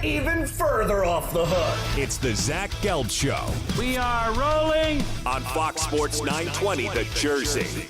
even further off the hook. It's the Zach Gelb Show We are rolling on Fox Sports 920, The Jersey.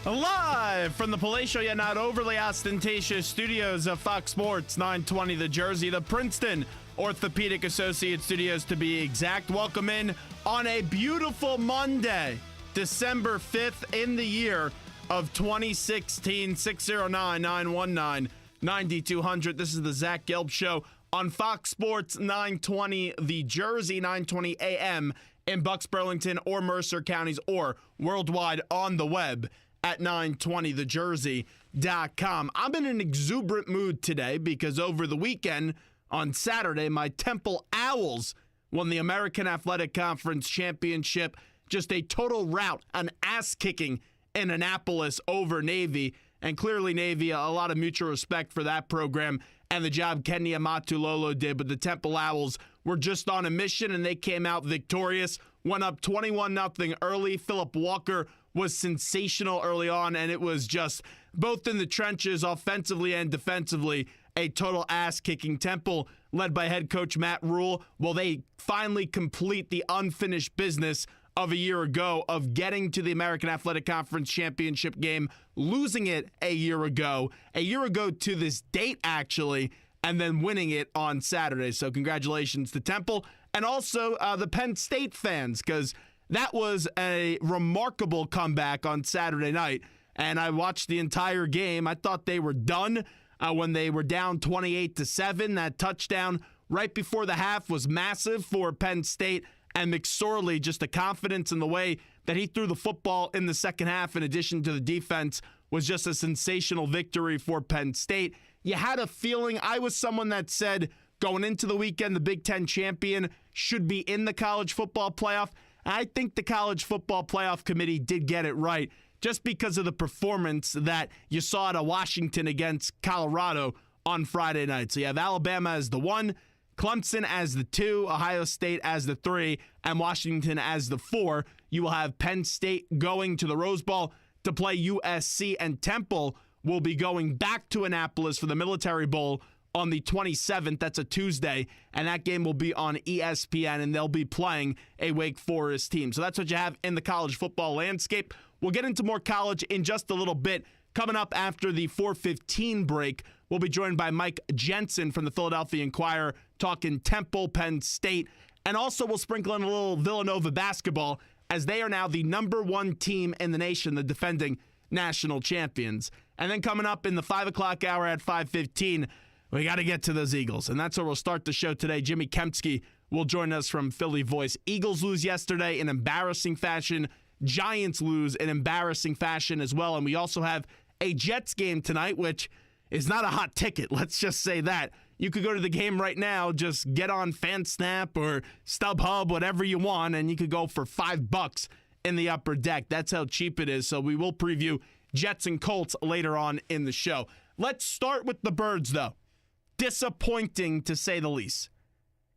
live from the palatial yet not overly ostentatious studios of Fox Sports 920 The Jersey, the Princeton Orthopedic Associate Studios to be exact. Welcome in on a beautiful Monday, December 5th in the year of 2016, 609-919-9200. This is the Zach Gelb Show on Fox Sports 920 The Jersey, 920 AM in Bucks, Burlington, or Mercer counties, or worldwide on the web at 920thejersey.com. I'm in an exuberant mood today because over the weekend, on Saturday, my Temple Owls won the American Athletic Conference Championship. Just a total rout, an ass-kicking in Annapolis over Navy. And clearly Navy, a lot of mutual respect for that program and the job Kenny Amatulolo did. But the Temple Owls were just on a mission, and they came out victorious. Went up 21-0 early. Philip Walker was sensational early on, and it was just both in the trenches, offensively and defensively, a total ass-kicking. Temple, led by head coach Matt Rule, will they finally complete the unfinished business of a year ago of getting to the American Athletic Conference Championship game, losing it a year ago to this date, actually, and then winning it on Saturday. So congratulations to Temple and also the Penn State fans, because that was a remarkable comeback on Saturday night. And I watched the entire game. I thought they were done when they were down 28-7. That touchdown right before the half was massive for Penn State. And McSorley, just the confidence in the way that he threw the football in the second half, in addition to the defense, was just a sensational victory for Penn State. You had a feeling, I was someone that said going into the weekend, the Big Ten champion should be in the college football playoff. I think the College Football Playoff Committee did get it right, just because of the performance that you saw out of Washington against Colorado on Friday night. So you have Alabama as the 1, Clemson as the 2, Ohio State as the 3, and Washington as the 4. You will have Penn State going to the Rose Bowl to play USC, and Temple will be going back to Annapolis for the Military Bowl on the 27th. That's a Tuesday, and that game will be on ESPN, and they'll be playing a Wake Forest team. So that's what you have in the college football landscape. We'll get into more college in just a little bit. Coming up after the 4:15 break, we'll be joined by Mike Jensen from the Philadelphia Inquirer, talking Temple, Penn State, and also we'll sprinkle in a little Villanova basketball, as they are now the number 1 team in the nation, the defending national champions. And then coming up in the 5 o'clock hour at 5:15, we got to get to those Eagles, and that's where we'll start the show today. Jimmy Kempski will join us from Philly Voice. Eagles lose yesterday in embarrassing fashion. Giants lose in embarrassing fashion as well. And we also have a Jets game tonight, which is not a hot ticket. Let's just say that. You could go to the game right now, just get on FanSnap or StubHub, whatever you want, and you could go for $5 in the upper deck. That's how cheap it is. So we will preview Jets and Colts later on in the show. Let's start with the Birds, though. Disappointing, to say the least.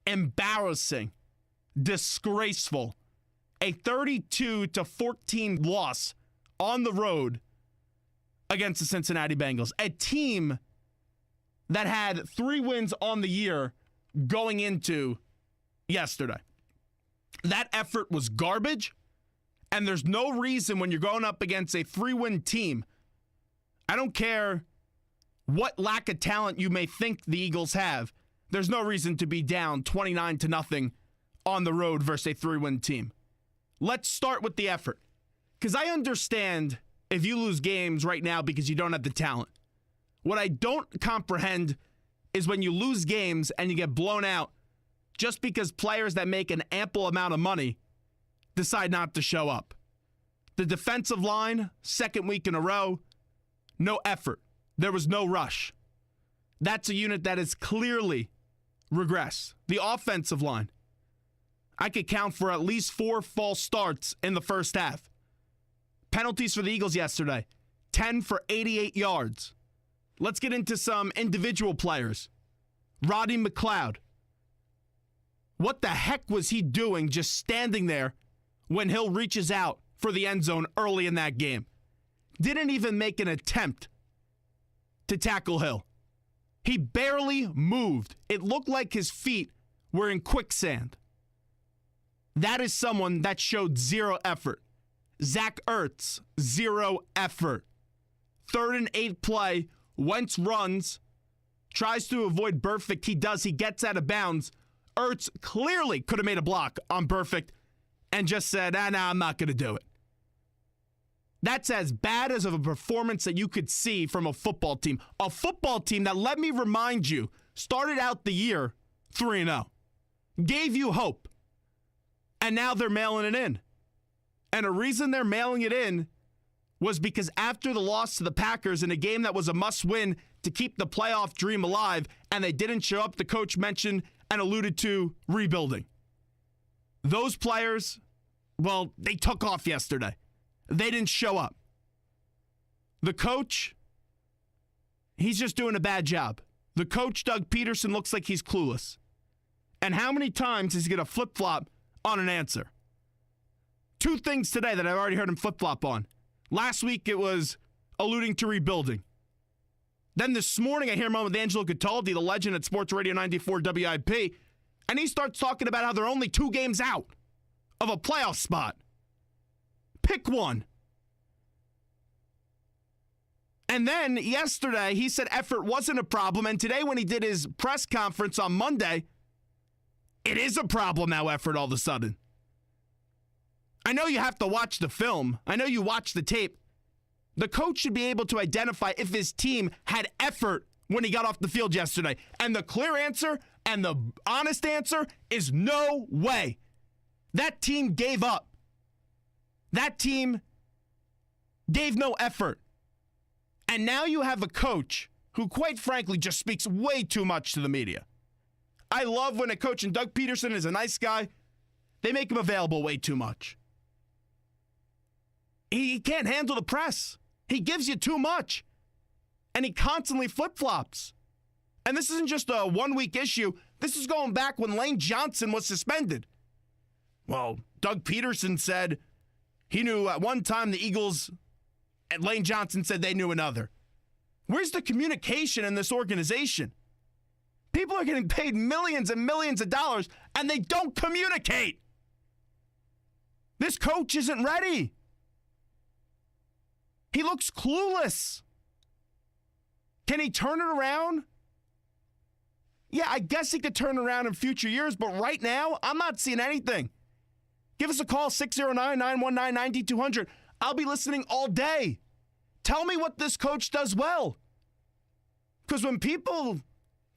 Embarrassing. Disgraceful. A 32-14 loss on the road against the Cincinnati Bengals. A team that had 3 wins on the year going into yesterday. That effort was garbage, and there's no reason when you're going up against a 3-win team, I don't care what lack of talent you may think the Eagles have, there's no reason to be down 29-0 on the road versus a 3-win team. Let's start with the effort, because I understand if you lose games right now because you don't have the talent. What I don't comprehend is when you lose games and you get blown out just because players that make an ample amount of money decide not to show up. The defensive line, second week in a row, no effort. There was no rush. That's a unit that has clearly regressed. The offensive line, I could count for at least 4 false starts in the first half. Penalties for the Eagles yesterday, 10 for 88 yards. Let's get into some individual players. Roddy McLeod. What the heck was he doing just standing there when Hill reaches out for the end zone early in that game? Didn't even make an attempt to tackle Hill. He barely moved. It looked like his feet were in quicksand. That is someone that showed zero effort. Zach Ertz, zero effort. 3rd and 8 play, Wentz runs, tries to avoid Burfict. He does. He gets out of bounds. Ertz clearly could have made a block on Burfict and just said, I'm not going to do it. That's as bad as of a performance that you could see from a football team. A football team that, let me remind you, started out the year 3-0. Gave you hope. And now they're mailing it in. And a reason they're mailing it in was because after the loss to the Packers in a game that was a must-win to keep the playoff dream alive, and they didn't show up, the coach mentioned and alluded to rebuilding. Those players, well, they took off yesterday. They didn't show up. The coach, he's just doing a bad job. The coach, Doug Peterson, looks like he's clueless. And how many times is he going to flip-flop on an answer? 2 things today that I've already heard him flip-flop on. Last week, it was alluding to rebuilding. Then this morning, I hear him on with Angelo Cataldi, the legend at Sports Radio 94 WIP, and he starts talking about how they're only 2 games out of a playoff spot. Pick one. And then yesterday, he said effort wasn't a problem. And today, when he did his press conference on Monday, it is a problem now, effort all of a sudden. I know you have to watch the film. I know you watch the tape. The coach should be able to identify if his team had effort when he got off the field yesterday. And the clear answer and the honest answer is no way. That team gave up. That team gave no effort. And now you have a coach who, quite frankly, just speaks way too much to the media. I love when a coach, and Doug Peterson is a nice guy, they make him available way too much. He can't handle the press. He gives you too much. And he constantly flip-flops. And this isn't just a 1-week issue. This is going back when Lane Johnson was suspended. Well, Doug Peterson said he knew at one time the Eagles, and Lane Johnson said they knew another. Where's the communication in this organization? People are getting paid millions and millions of dollars, and they don't communicate. This coach isn't ready. He looks clueless. Can he turn it around? Yeah, I guess he could turn around in future years, but right now, I'm not seeing anything. Give us a call, 609-919-9200. I'll be listening all day. Tell me what this coach does well. Because when people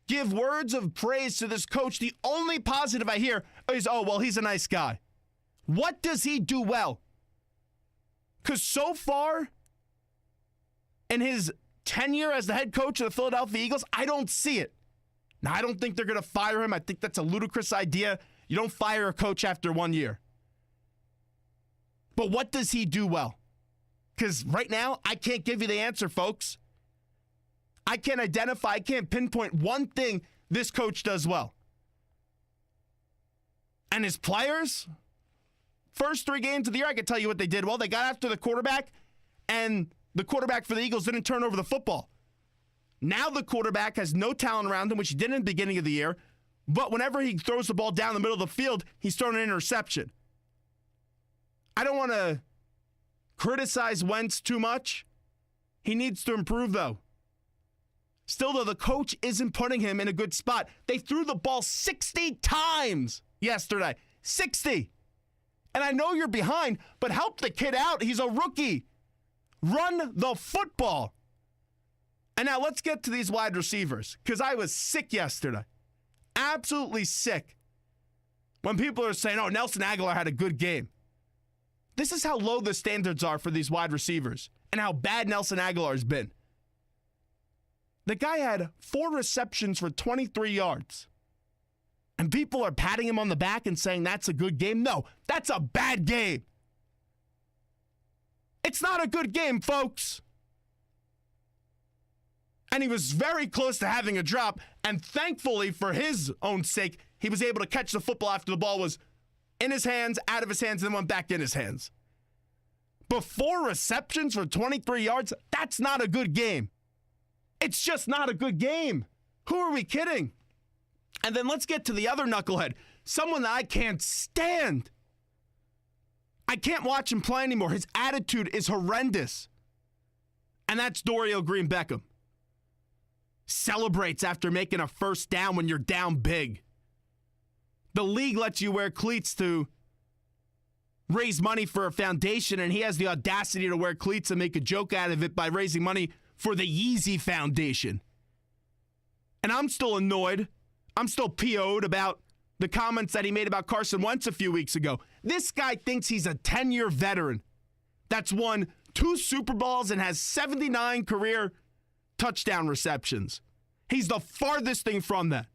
give words of praise to this coach, the only positive I hear is, oh, well, he's a nice guy. What does he do well? Because so far, in his tenure as the head coach of the Philadelphia Eagles, I don't see it. Now, I don't think they're going to fire him. I think that's a ludicrous idea. You don't fire a coach after 1 year. But what does he do well? Because right now, I can't give you the answer, folks. I can't identify, I can't pinpoint one thing this coach does well. And his players, first 3 games of the year, I can tell you what they did well. They got after the quarterback, and the quarterback for the Eagles didn't turn over the football. Now the quarterback has no talent around him, which he did in the beginning of the year. But whenever he throws the ball down the middle of the field, he's throwing an interception. I don't want to criticize Wentz too much. He needs to improve, though. Still, though, the coach isn't putting him in a good spot. They threw the ball 60 times yesterday. 60. And I know you're behind, but help the kid out. He's a rookie. Run the football. And now let's get to these wide receivers, because I was sick yesterday. Absolutely sick. When people are saying, oh, Nelson Aguilar had a good game. This is how low the standards are for these wide receivers and how bad Nelson Aguilar's been. The guy had 4 receptions for 23 yards. And people are patting him on the back and saying that's a good game. No, that's a bad game. It's not a good game, folks. And he was very close to having a drop. And thankfully, for his own sake, he was able to catch the football after the ball was in his hands, out of his hands, and then went back in his hands. But 4 receptions for 23 yards, that's not a good game. It's just not a good game. Who are we kidding? And then let's get to the other knucklehead, someone that I can't stand. I can't watch him play anymore. His attitude is horrendous. And that's Green-Beckham. Celebrates after making a first down when you're down big. The league lets you wear cleats to raise money for a foundation, and he has the audacity to wear cleats and make a joke out of it by raising money for the Yeezy Foundation. And I'm still annoyed. I'm still PO'd about the comments that he made about Carson Wentz a few weeks ago. This guy thinks he's a 10-year veteran that's won 2 Super Bowls and has 79 career touchdown receptions. He's the farthest thing from that.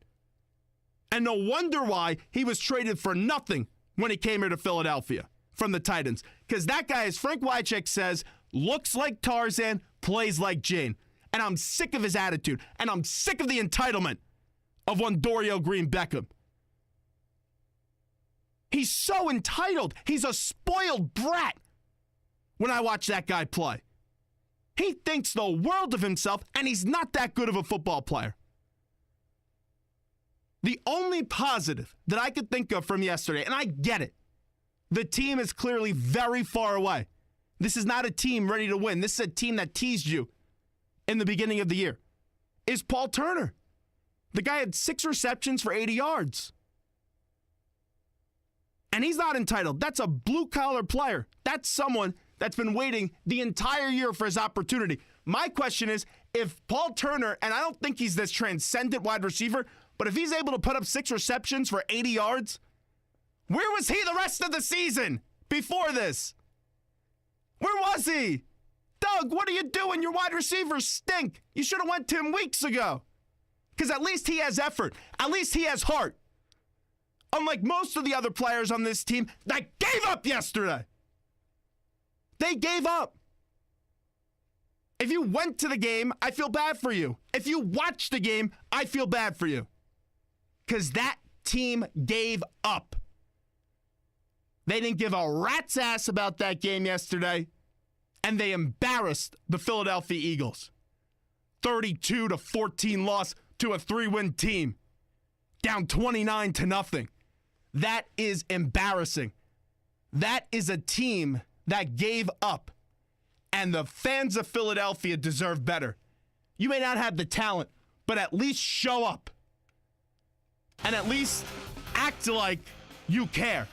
And no wonder why he was traded for nothing when he came here to Philadelphia from the Titans. Because that guy, as Frank Wycheck says, looks like Tarzan, plays like Jane. And I'm sick of his attitude. And I'm sick of the entitlement of one Green-Beckham. He's so entitled. He's a spoiled brat when I watch that guy play. He thinks the world of himself, and he's not that good of a football player. The only positive that I could think of from yesterday, and I get it, the team is clearly very far away. This is not a team ready to win. This is a team that teased you in the beginning of the year, is Paul Turner. The guy had 6 receptions for 80 yards. And he's not entitled. That's a blue-collar player. That's someone that's been waiting the entire year for his opportunity. My question is, if Paul Turner, and I don't think he's this transcendent wide receiver, but if he's able to put up 6 receptions for 80 yards, where was he the rest of the season before this? Where was he? Doug, what are you doing? Your wide receivers stink. You should have went to him weeks ago. Because at least he has effort. At least he has heart. Unlike most of the other players on this team that gave up yesterday. They gave up. If you went to the game, I feel bad for you. If you watched the game, I feel bad for you. Because that team gave up. They didn't give a rat's ass about that game yesterday, and they embarrassed the Philadelphia Eagles. 32-14 loss to a 3-win team. Down 29-0. That is embarrassing. That is a team that gave up. And the fans of Philadelphia deserve better. You may not have the talent, but at least show up. And at least act like you care.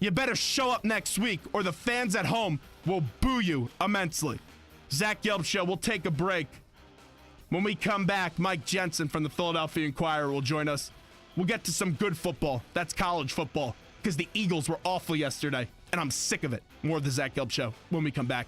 You better show up next week or the fans at home will boo you immensely. Zach Gelb Show, we'll take a break. When we come back, Mike Jensen from the Philadelphia Inquirer will join us. We'll get to some good football. That's college football. Because the Eagles were awful yesterday, and I'm sick of it. More of the Zach Gelb Show when we come back.